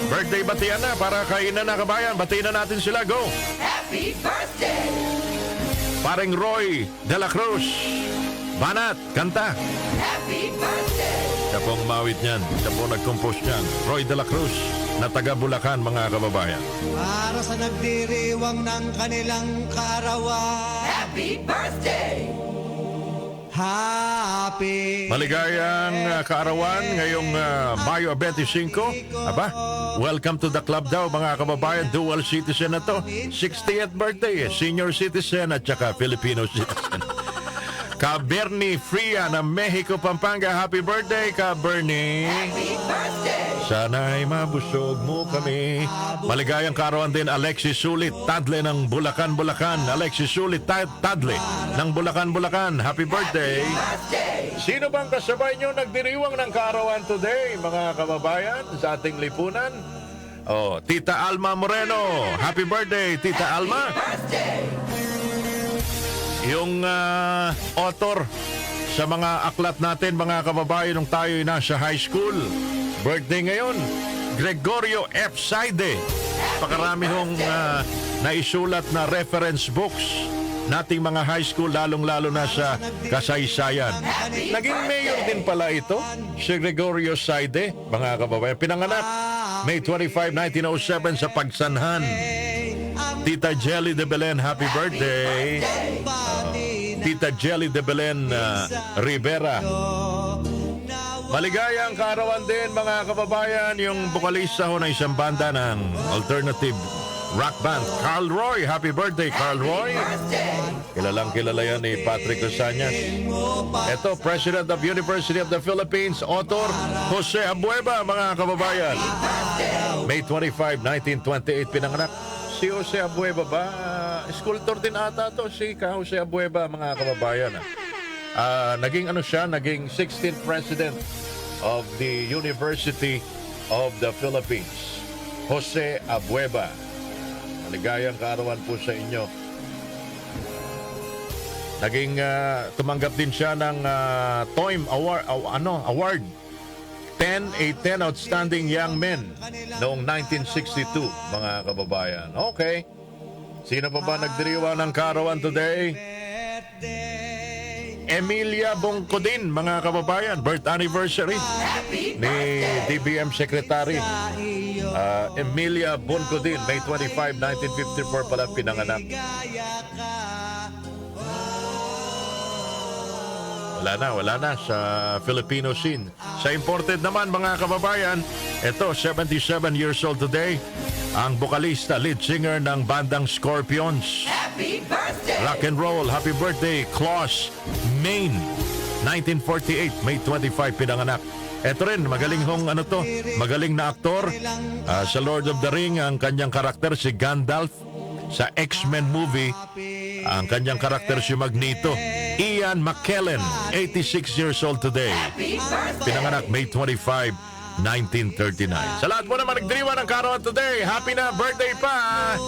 Birthday batian na para kainan na kabayan. Batiin na natin sila. Go! Happy birthday! Paring Roy de la Cruz. Banat, kanta. Happy birthday! Siya pong mawit niyan. Siya pong nag-compose niyan. Roy de la Cruz na taga Bulacan, mga kababayan. Para sa nagdiriwang ng kanilang kaarawan. Happy birthday! Happy Maligayang kaarawan ngayong Mayo 25. Aba, welcome to the club daw mga kababayan. Dual citizen na to. 60th birthday, senior citizen at saka Filipino citizen. Ka Bernie Fria ng Mexico, Pampanga. Happy birthday, Ka Bernie. Happy birthday! Sana ay mabusog mo kami. Maligayang kaarawan din Alexis Sulit Tadle ng Bulacan, Bulacan. Alexis Sulit Tadle ng Bulacan, Bulacan. Happy birthday. Birthday! Sino bang kasabay nyo nagdiriwang ng kaarawan today, mga kababayan, sa ating lipunan? Oh, Tita Alma Moreno. Happy birthday, Tita Alma. Birthday! Yung author sa mga aklat natin, mga kababayan, nung tayo'y nasa high school. Birthday ngayon, Gregorio F. Saide. Pakarami hong naisulat na reference books nating mga high school, lalong-lalo na sa kasaysayan. Naging mayor din pala ito, si Gregorio Saide, mga kababayan. Pinanganak May 25, 1907 sa Pagsanhan. Tita Jelly de Belen, happy birthday. Tita Jelly de Belen Rivera. Maligayang kaarawan din, mga kababayan, yung bukalista ho ng isang banda ng alternative rock band, Carl Roy. Happy birthday, Carl Roy. Kilalang kilala yan ni Patrick Lasanyas. Ito, President of University of the Philippines, author Jose Abueva, mga kababayan. May 25, 1928 pinanganak. Si Jose Abueva ba? Sculptor din ata to, si Jose Abueva, mga kababayan. Naging ano siya, naging 16th President of the University of the Philippines, Jose Abueva. Maligayang kaarawan po sa inyo. Naging tumanggap din siya ng TOIM Award 10 Outstanding Young Men noong 1962, mga kababayan. Okay. Sino pa ba nagdiriwang ng kaarawan today? Emilia Bongkodin, mga kababayan, birth anniversary ni DBM Secretary Emilia Bongkodin, May 25, 1954 pala pinanganak. Wala na sa Filipino scene. Sa imported naman, mga kababayan, ito, 77 years old today, ang bokalista, lead singer ng bandang Scorpions. Happy birthday! Rock and roll, happy birthday, Klaus Main. 1948, May 25 pinanganak. Ito rin, magaling magaling na aktor. Sa Lord of the Ring, ang kanyang karakter si Gandalf. Sa X-Men movie, ang kanyang karakter si Magneto. Ian McKellen, 86 years old today. Pinanganak May 25, 1939. Sa lahat po naman nagdiriwang ng kaarawan today, happy na birthday pa!